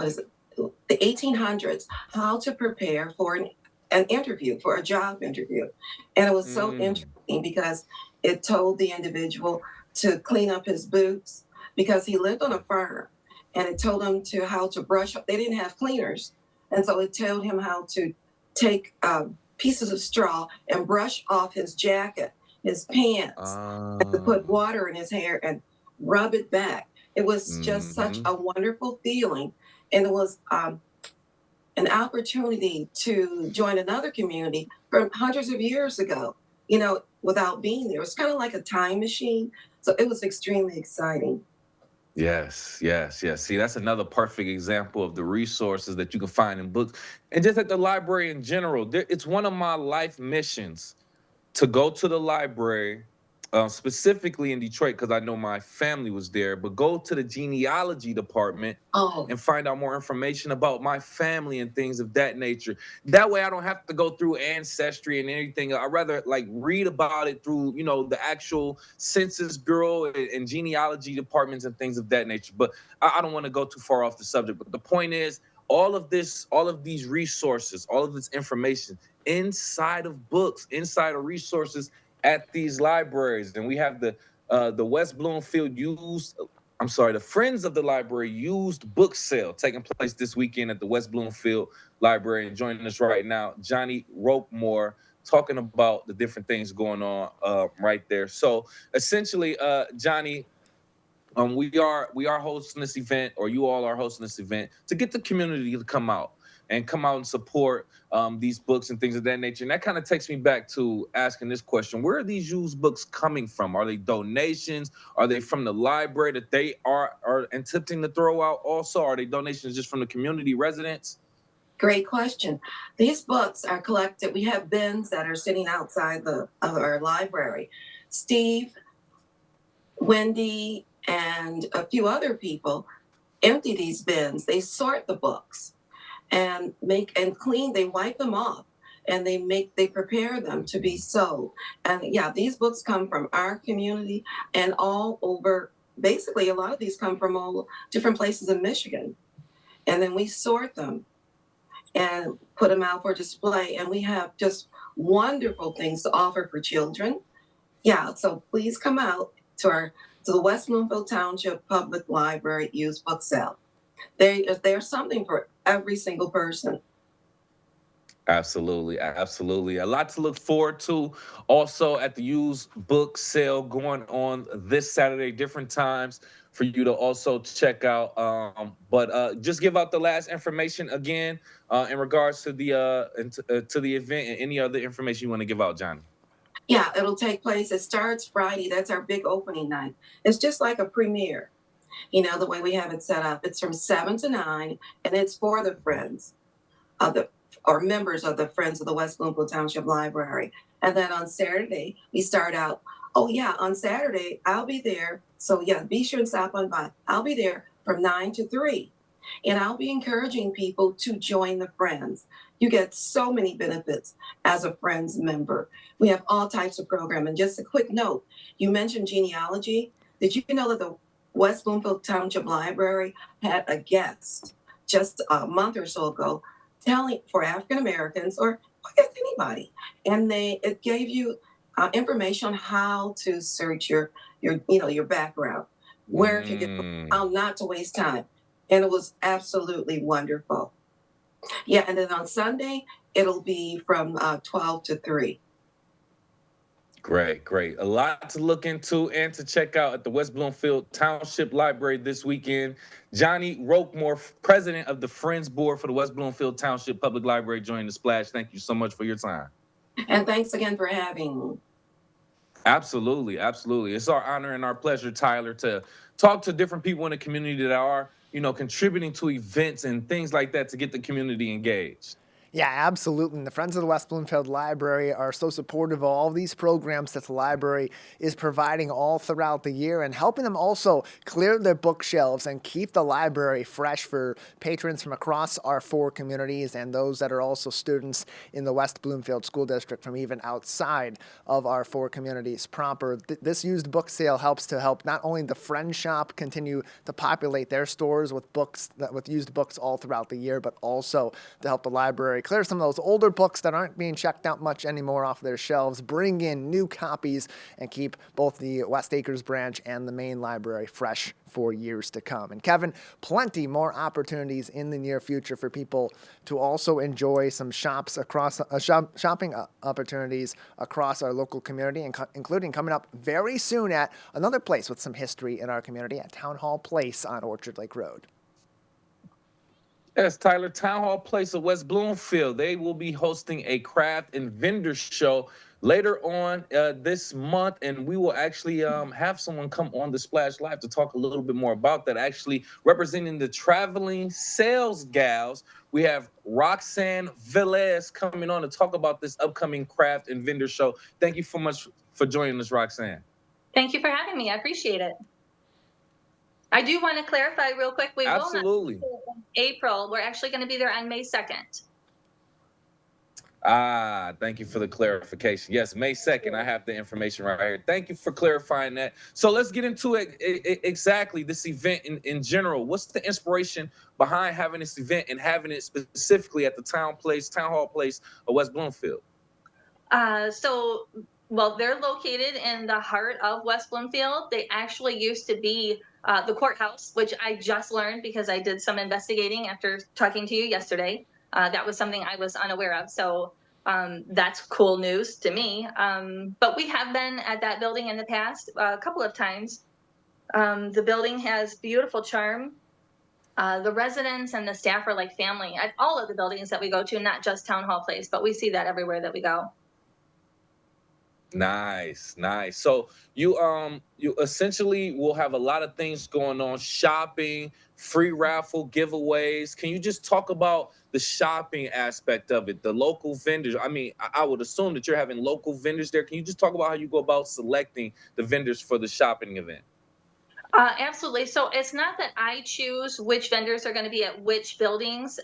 1800s, how to prepare for an interview, for a job interview. And it was so Mm. interesting because it told the individual to clean up his boots because he lived on a farm, and it told him to how to brush up. They didn't have cleaners. And so it told him how to take pieces of straw and brush off his jacket, his pants, to put Ah. water in his hair and rub it back. It was just such Mhm. a wonderful feeling. And it was an opportunity to join another community from hundreds of years ago, without being there. It was kind of like a time machine. So it was extremely exciting. Yes, yes, yes. See, that's another perfect example of the resources that you can find in books and just at the library in general. It's one of my life missions to go to the library, specifically in Detroit, because I know my family was there, but go to the genealogy department Oh, and find out more information about my family and things of that nature. That way I don't have to go through ancestry and anything. I rather like read about it through, the actual Census Bureau and genealogy departments and things of that nature. But I don't want to go too far off the subject. But the point is, all of these resources, all of this information inside of books, inside of resources at these libraries. And we have the West Bloomfield used I'm sorry, the Friends of the Library used book sale taking place this weekend at the West Bloomfield Library. And joining us right now, Johnny Roquemore, talking about the different things going on right there. So essentially, Johnny, we are hosting this event, or you all are hosting this event to get the community to come out and support these books and things of that nature. And that kind of takes me back to asking this question: where are these used books coming from? Are they donations? Are they from the library that they are attempting to throw out? Also, are they donations just from the community residents? great question. These books are collected. We have bins that are sitting outside of our library. Steve, Wendy, and a few other people empty these bins. They sort the books and make and clean. They wipe them off, and they prepare them to be sold. And yeah, these books come from our community and all over. Basically, a lot of these come from all different places in Michigan, and then we sort them and put them out for display. And we have just wonderful things to offer for children. Yeah, so please come out to the West Bloomfield Township Public Library used book sale. There's something for every single person. Absolutely, absolutely. A lot to look forward to. Also, at the used book sale going on this Saturday, different times for you to also check out. But just give out the last information again in regards to to the event and any other information you want to give out, Johnny. Yeah, it'll take place. It starts Friday. That's our big opening night. It's just like a premiere, the way we have it set up. It's from 7 to 9, and it's for the friends of the or members of the Friends of the West Bloomfield Township Library. And then on Saturday, we start out, oh yeah, on Saturday, I'll be there. So yeah, be sure and stop on by. I'll be there from 9 to 3. And I'll be encouraging people to join the Friends. You get so many benefits as a Friends member. We have all types of programming. Just a quick note, you mentioned genealogy. Did you know that the West Bloomfield Township Library had a guest just a month or so ago telling for African Americans, or I guess anybody, and it gave you information on how to search your background, where to get, how not to waste time, and it was absolutely wonderful. Yeah, and then on Sunday it'll be from 12 to 3. Great, great. A lot to look into and to check out at the West Bloomfield Township Library this weekend. Johnny Roquemore, president of the Friends Board for the West Bloomfield Township Public Library, joined the Splash. Thank you so much for your time. And thanks again for having me. Absolutely, absolutely. It's our honor and our pleasure, Tyler, to talk to different people in the community that are, contributing to events and things like that to get the community engaged. Yeah, absolutely. And the Friends of the West Bloomfield Library are so supportive of all these programs that the library is providing all throughout the year and helping them also clear their bookshelves and keep the library fresh for patrons from across our 4 communities and those that are also students in the West Bloomfield School District from even outside of our 4 communities proper. This used book sale helps not only the Friend Shop continue to populate their stores with used books all throughout the year, but also to help the library clear some of those older books that aren't being checked out much anymore off their shelves, bring in new copies, and keep both the West Acres branch and the main library fresh for years to come. And Kevin, plenty more opportunities in the near future for people to also enjoy some shopping opportunities across our local community, including coming up very soon at another place with some history in our community at Town Hall Place on Orchard Lake Road. Yes, Tyler, Town Hall Place of West Bloomfield. They will be hosting a craft and vendor show later on this month, and we will actually have someone come on the Splash Live to talk a little bit more about that. Actually, representing the traveling sales gals, we have Roxanne Velez coming on to talk about this upcoming craft and vendor show. Thank you so much for joining us, Roxanne. Thank you for having me. I appreciate it. I do want to clarify real quick. We Absolutely. will not be in April. We're actually going to be there on May 2nd. Thank you for the clarification. Yes, May 2nd. I have the information right here. Thank you for clarifying that. So let's get into it exactly, this event in general. What's the inspiration behind having this event and having it specifically at the Town Hall Place of West Bloomfield? Well, they're located in the heart of West Bloomfield. They actually used to be the courthouse, which I just learned because I did some investigating after talking to you yesterday. That was something I was unaware of. So that's cool news to me. But we have been at that building in the past a couple of times. The building has beautiful charm. The residents and the staff are like family at all of the buildings that we go to, not just Town Hall Place, but we see that everywhere that we go. Nice. So you essentially will have a lot of things going on: shopping, free raffle giveaways. Can you just talk about the shopping aspect of it, the local vendors? I mean, I would assume that you're having local vendors there. Can you just talk about how you go about selecting the vendors for the shopping event? Absolutely. So it's not that I choose which vendors are going to be at which buildings.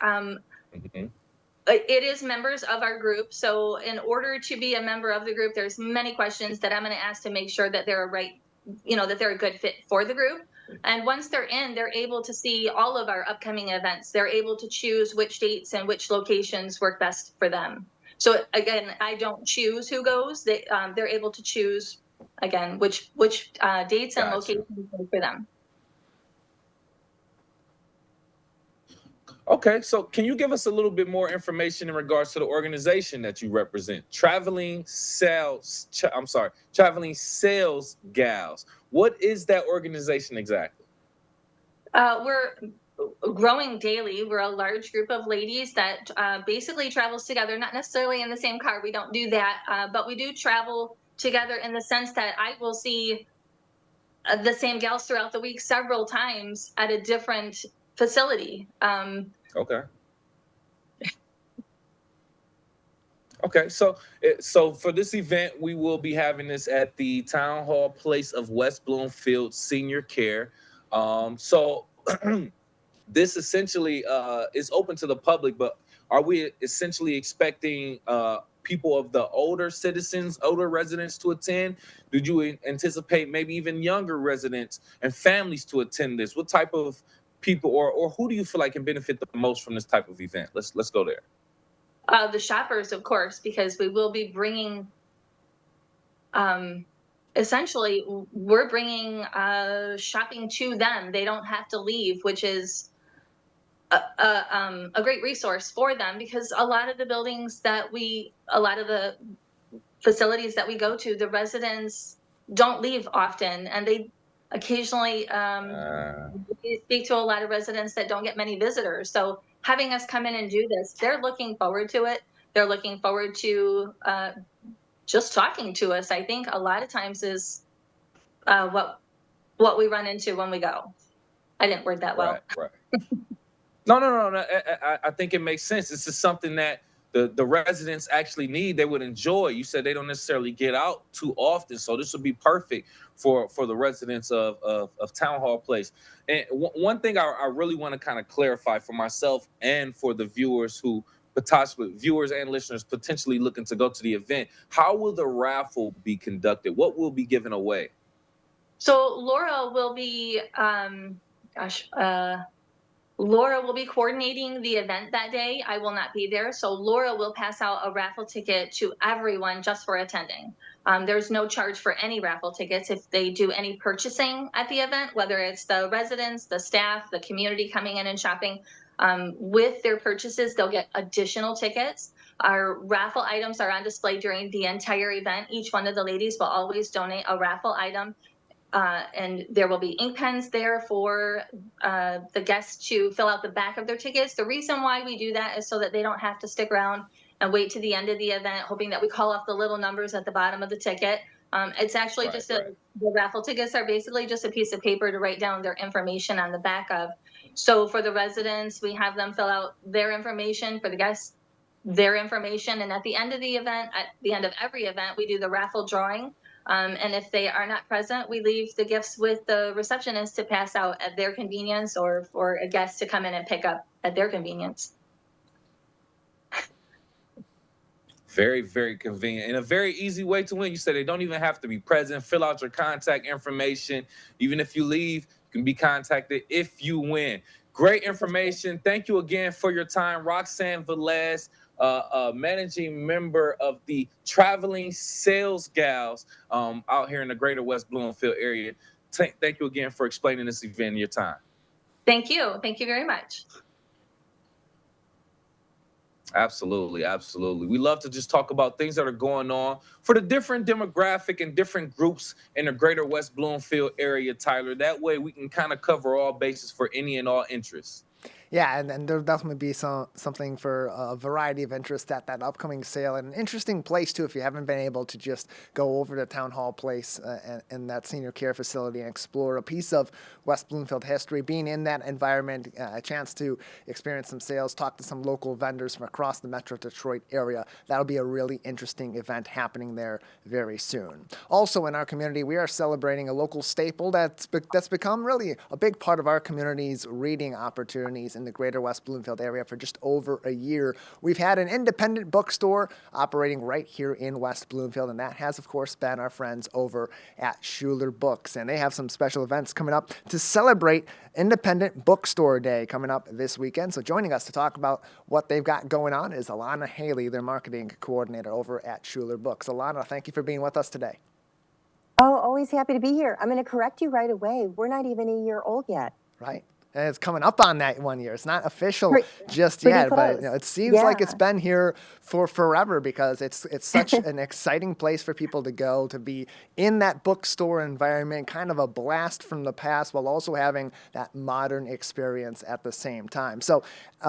It is members of our group. So in order to be a member of the group, there's many questions that I'm going to ask to make sure that they're that they're a good fit for the group. And once they're in, they're able to see all of our upcoming events. They're able to choose which dates and which locations work best for them. So again, I don't choose who goes. They're able to choose, again, which dates and locations work for them. Okay, so can you give us a little bit more information in regards to the organization that you represent? Traveling Sales Gals. What is that organization exactly? We're growing daily. We're a large group of ladies that basically travels together, not necessarily in the same car. We don't do that, but we do travel together in the sense that I will see the same gals throughout the week several times at a different facility. Okay. Okay, so for this event, we will be having this at the Town Hall Place of West Bloomfield Senior Care. So this essentially is open to the public, but are we essentially expecting people of the older citizens, older residents to attend? Did you anticipate maybe even younger residents and families to attend this? What type of people or who do you feel like can benefit the most from this type of event? Let's go there. The shoppers, of course, because we will be bringing, essentially, we're bringing shopping to them. They don't have to leave, which is a great resource for them because a lot of the a lot of the facilities that we go to, the residents don't leave often, and they occasionally we speak to a lot of residents that don't get many visitors. So having us come in and do this, they're looking forward to it. They're looking forward to just talking to us. I think a lot of times is what we run into when we go. I didn't word that well. Right. No. I think it makes sense. This is something that the residents actually need. They would enjoy. You said they don't necessarily get out too often, so this would be perfect for the residents of Town Hall Place. And one thing I really want to kind of clarify for myself and for the viewers who potentially viewers and listeners potentially looking to go to the event, how will the raffle be conducted? What will be given away? So Laura will be Laura will be coordinating the event that day. I will not be there. So Laura will pass out a raffle ticket to everyone just for attending. There's no charge for any raffle tickets if they do any purchasing at the event, whether it's the residents, the staff, the community coming in and shopping. With their purchases, they'll get additional tickets. Our raffle items are on display during the entire event. Each one of the ladies will always donate a raffle item. And there will be ink pens there for the guests to fill out the back of their tickets. The reason why we do that is so that they don't have to stick around and wait to the end of the event, hoping that we call off the little numbers at the bottom of the ticket. It's actually the raffle tickets are basically just a piece of paper to write down their information on the back of. So for the residents, we have them fill out their information, for the guests, their information. And at the end of the event, at the end of every event, we do the raffle drawing. And if they are not present, we leave the gifts with the receptionist to pass out at their convenience or for a guest to come in and pick up at their convenience. Very, very convenient and a very easy way to win. You said they don't even have to be present. Fill out your contact information. Even if you leave, you can be contacted if you win. Great information. Thank you again for your time. Roxanne Velez, managing member of the Traveling Sales Gals out here in the greater West Bloomfield area. Thank you again for explaining this event and your time. Thank you. Thank you very much. Absolutely. We love to just talk about things that are going on for the different demographic and different groups in the greater West Bloomfield area, Tyler. That way we can kind of cover all bases for any and all interests. Yeah, and there'll definitely be something for a variety of interests at that upcoming sale. And an interesting place, too, if you haven't been able to just go over to Town Hall Place and that senior care facility and explore a piece of West Bloomfield history, being in that environment, a chance to experience some sales, talk to some local vendors from across the Metro Detroit area. That'll be a really interesting event happening there very soon. Also in our community, we are celebrating a local staple that's become really a big part of our community's reading opportunities in the greater West Bloomfield area for just over a year. We've had an independent bookstore operating right here in West Bloomfield, and that has, of course, been our friends over at Schuler Books. And they have some special events coming up to celebrate Independent Bookstore Day coming up this weekend. So joining us to talk about what they've got going on is Alana Haley, their marketing coordinator over at Schuler Books. Alana, thank you for being with us today. Oh, always happy to be here. I'm going to correct you right away. We're not even a year old yet. Right. And it's coming up on that 1 year. It's not official just pretty yet, close. but it seems like it's been here for forever because it's such an exciting place for people to go, to be in that bookstore environment, kind of a blast from the past while also having that modern experience at the same time. So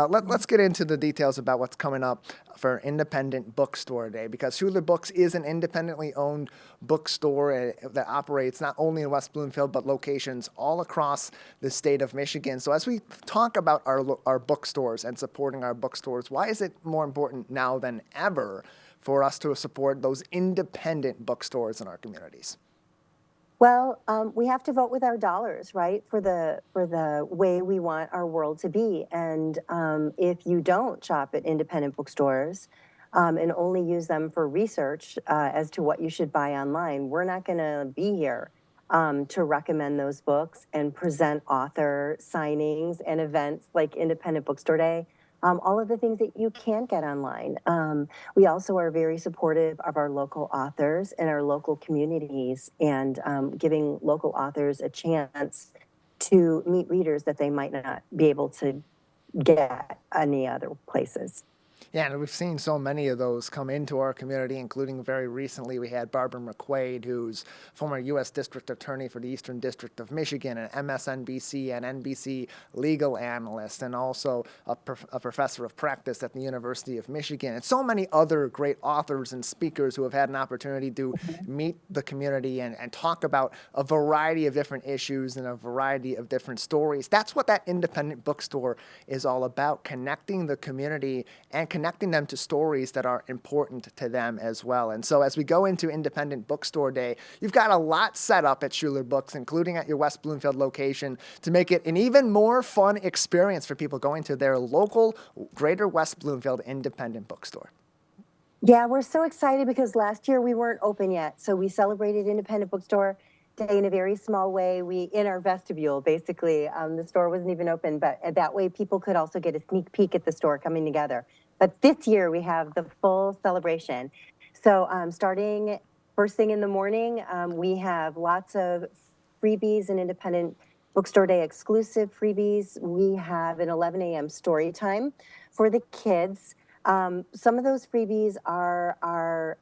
let's get into the details about what's coming up for Independent Bookstore Day, because Schuler Books is an independently owned bookstore that operates not only in West Bloomfield, but locations all across the state of Michigan. So as we talk about our bookstores and supporting our bookstores, why is it more important now than ever for us to support those independent bookstores in our communities? Well, we have to vote with our dollars, right, for the way we want our world to be. And if you don't shop at independent bookstores and only use them for research as to what you should buy online, we're not going to be here to recommend those books and present author signings and events like Independent Bookstore Day. All of the things that you can't get online. We also are very supportive of our local authors and our local communities and giving local authors a chance to meet readers that they might not be able to get any other places. Yeah, and we've seen so many of those come into our community, including very recently we had Barbara McQuaid, who's former U.S. District Attorney for the Eastern District of Michigan, an MSNBC and NBC legal analyst, and also a professor of practice at the University of Michigan, and so many other great authors and speakers who have had an opportunity to meet the community and talk about a variety of different issues and a variety of different stories. That's what that independent bookstore is all about, connecting the community and connecting them to stories that are important to them as well. And so as we go into Independent Bookstore Day, you've got a lot set up at Schuler Books, including at your West Bloomfield location, to make it an even more fun experience for people going to their local Greater West Bloomfield independent bookstore. Yeah, we're so excited because last year we weren't open yet. So we celebrated Independent Bookstore Day in a very small way. In our vestibule, basically, the store wasn't even open, but that way people could also get a sneak peek at the store coming together. But this year we have the full celebration. So starting first thing in the morning, we have lots of freebies and Independent Bookstore Day exclusive freebies. We have an 11 a.m. story time for the kids. Some of those freebies are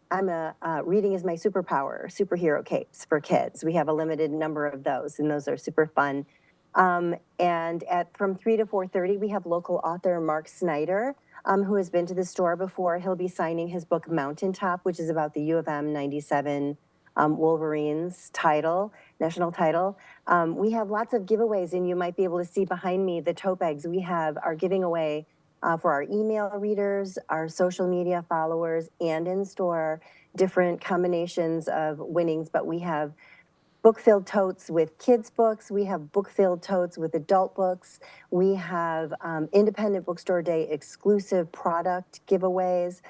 reading is my superpower, superhero capes for kids. We have a limited number of those, and those are super fun. And from 3 to 4:30, we have local author Mark Snyder, who has been to the store before. He'll be signing his book Mountaintop, which is about the U of M 97 Wolverines national title. We have lots of giveaways, and you might be able to see behind me the tote bags we are giving away for our email readers, our social media followers, and in store, different combinations of winnings. But we have book-filled totes with kids' books. We have book-filled totes with adult books. We have Independent Bookstore Day exclusive product giveaways.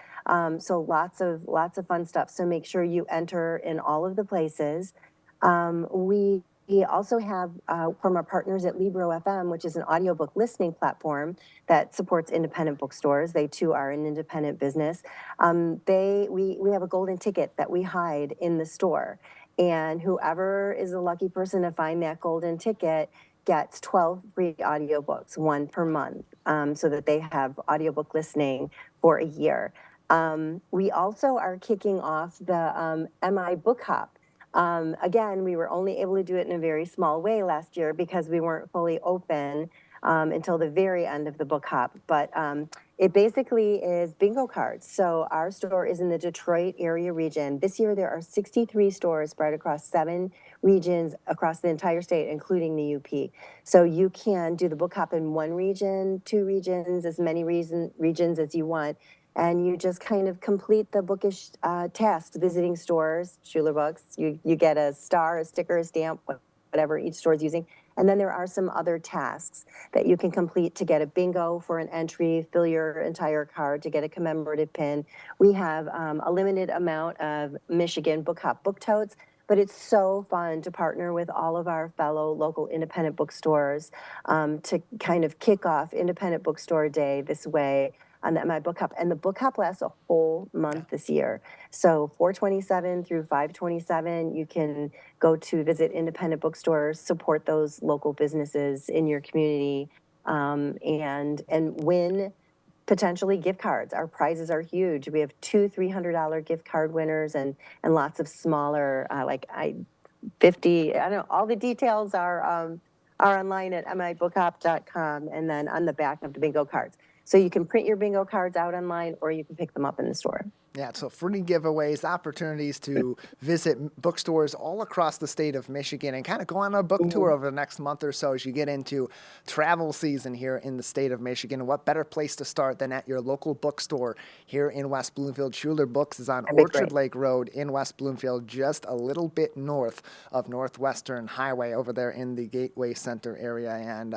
So lots of fun stuff. So make sure you enter in all of the places. We also have from our partners at Libro FM, which is an audiobook listening platform that supports independent bookstores. They too are an independent business. We have a golden ticket that we hide in the store. And whoever is the lucky person to find that golden ticket gets 12 free audiobooks, one per month, so that they have audiobook listening for a year. We also are kicking off the MI Book Hop. Again, we were only able to do it in a very small way last year because we weren't fully open until the very end of the book hop. But it basically is bingo cards. So our store is in the Detroit area region. This year there are 63 stores spread across 7 regions across the entire state, including the UP. So you can do the book hop in 1 region, 2 regions, as many regions as you want. And you just kind of complete the bookish task, visiting stores, Schuler Books. You get a star, a sticker, a stamp, whatever each store is using. And then there are some other tasks that you can complete to get a bingo for an entry, fill your entire card to get a commemorative pin. We have a limited amount of Michigan Book Hop book totes, but it's so fun to partner with all of our fellow local independent bookstores to kind of kick off Independent Bookstore Day this way on the MI Book Hop. And the book hop lasts a whole month this year. So 4/27 through 5/27, you can go to visit independent bookstores, support those local businesses in your community, and win potentially gift cards. Our prizes are huge. We have 2 $300 gift card winners and lots of smaller, 50, I don't know, all the details are online at mibookhop.com and then on the back of the bingo cards. So you can print your bingo cards out online or you can pick them up in the store. Yeah, so free giveaways, opportunities to visit bookstores all across the state of Michigan and kind of go on a book tour over the next month or so as you get into travel season here in the state of Michigan. What better place to start than at your local bookstore here in West Bloomfield? Schuler Books is on That'd be Orchard great. Lake Road in West Bloomfield, just a little bit north of Northwestern Highway over there in the Gateway Center area. And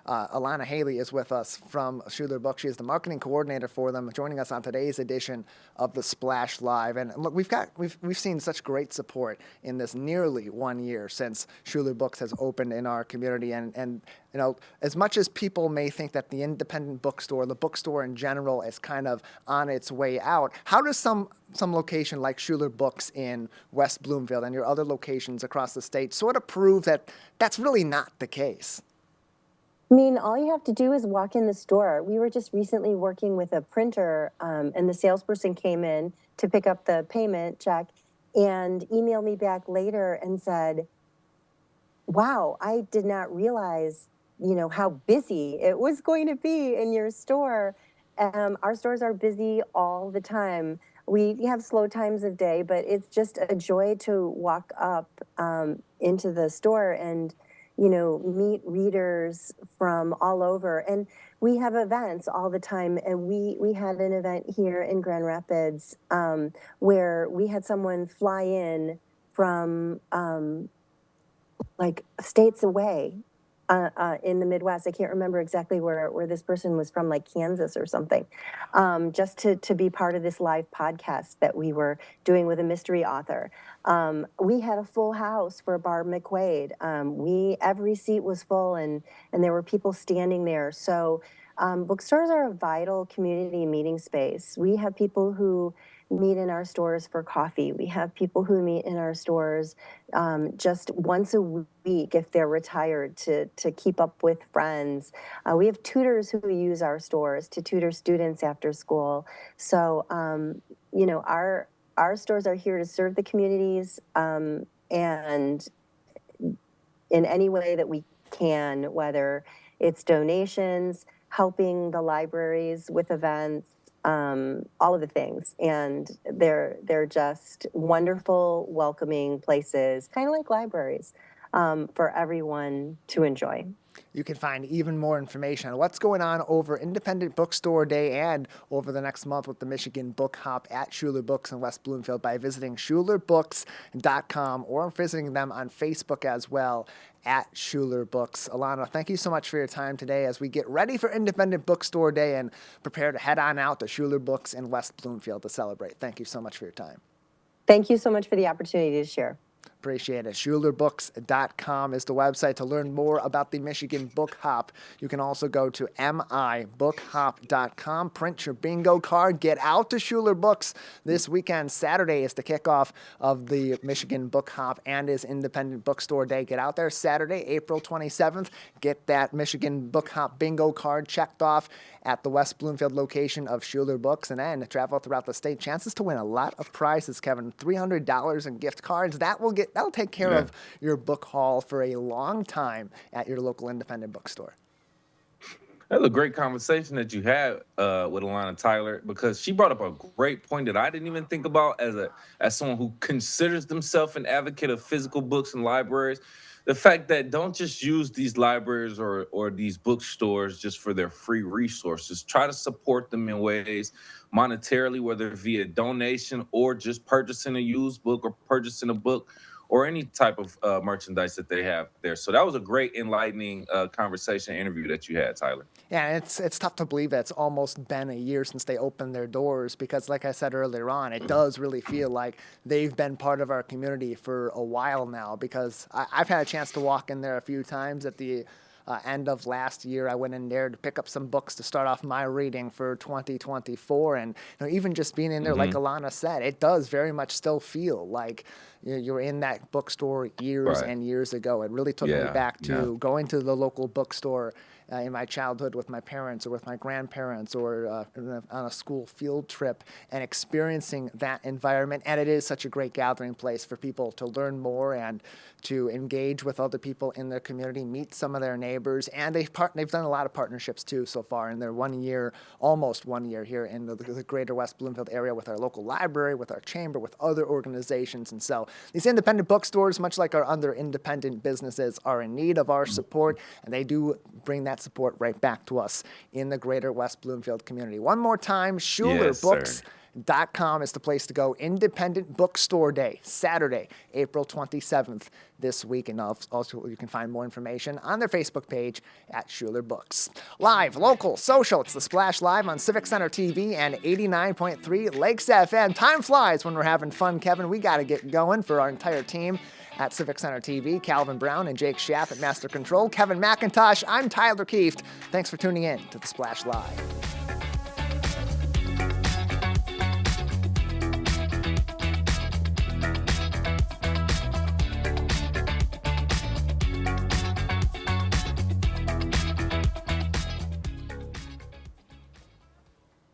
Alana Haley is with us from Schuler Books. She is the marketing coordinator for them, joining us on today's edition of the Splash Live. And look, we've seen such great support in this nearly 1 year since Schuler Books has opened in our community. And you know, as much as people may think that the independent bookstore, the bookstore in general, is kind of on its way out, how does some location like Schuler Books in West Bloomfield and your other locations across the state sort of prove that that's really not the case? I mean, all you have to do is walk in the store. We were just recently working with a printer, and the salesperson came in to pick up the payment check and emailed me back later and said, wow, I did not realize, how busy it was going to be in your store. Our stores are busy all the time. We have slow times of day, but it's just a joy to walk up into the store and meet readers from all over. And we have events all the time. And we had an event here in Grand Rapids where we had someone fly in from like states away in the Midwest. I can't remember exactly where this person was from, like Kansas or something, just to be part of this live podcast that we were doing with a mystery author. We had a full house for Barb McQuaid. Every seat was full, and there were people standing there. So bookstores are a vital community meeting space. We have people who meet in our stores for coffee. We have people who meet in our stores just once a week if they're retired to keep up with friends. We have tutors who use our stores to tutor students after school. So, our stores are here to serve the communities and in any way that we can, whether it's donations, helping the libraries with events, all of the things. And they're just wonderful, welcoming places, kind of like libraries, for everyone to enjoy. You can find even more information on what's going on over Independent Bookstore Day and over the next month with the Michigan Book Hop at Schuler Books in West Bloomfield by visiting schulerbooks.com or visiting them on Facebook as well at Schuler Books. Alana, thank you so much for your time today as we get ready for Independent Bookstore Day and prepare to head on out to Schuler Books in West Bloomfield to celebrate. Thank you so much for your time. Thank you so much for the opportunity to share. Appreciate it. SchulerBooks.com is the website to learn more about the Michigan Book Hop. You can also go to mibookhop.com, print your bingo card, get out to Schuler Books this weekend. Saturday is the kickoff of the Michigan Book Hop and is Independent Bookstore Day. Get out there Saturday, April 27th. Get that Michigan Book Hop bingo card checked off at the West Bloomfield location of Schuler Books, and then travel throughout the state. Chances to win a lot of prizes, Kevin. $300 in gift cards. That'll take care of your book haul for a long time at your local independent bookstore. That was a great conversation that you had with Alana Tyler, because she brought up a great point that I didn't even think about as someone who considers themselves an advocate of physical books and libraries. The fact that don't just use these libraries or these bookstores just for their free resources. Try to support them in ways monetarily, whether via donation or just purchasing a used book or purchasing a book or any type of merchandise that they have there. So that was a great, enlightening conversation interview that you had, Tyler. Yeah, it's tough to believe that it's almost been a year since they opened their doors because, like I said earlier on, it does really feel like they've been part of our community for a while now because I've had a chance to walk in there a few times at the end of last year. I went in there to pick up some books to start off my reading for 2024. And even just being in there, like Alana said, it does very much still feel like you were in that bookstore years Right. and years ago. It really took me Yeah, back to yeah. going to the local bookstore in my childhood with my parents or with my grandparents or on a school field trip and experiencing that environment. And it is such a great gathering place for people to learn more and to engage with other people in their community, meet some of their neighbors. And they've done a lot of partnerships too so far in their 1 year, almost 1 year here in the greater West Bloomfield area with our local library, with our chamber, with other organizations. And so these independent bookstores, much like our other independent businesses, are in need of our support, and they do bring that support right back to us in the greater West Bloomfield community. One more time, SchulerBooks.com is the place to go. Independent Bookstore Day, Saturday, April 27th this week. And also you can find more information on their Facebook page at Schuler Books. Live, local, social, it's The Splash Live on Civic Center TV and 89.3 Lakes FM. Time flies when we're having fun, Kevin. We got to get going for our entire team at Civic Center TV. Calvin Brown and Jake Schaff at Master Control. Kevin McIntosh, I'm Tyler Kieft. Thanks for tuning in to The Splash Live.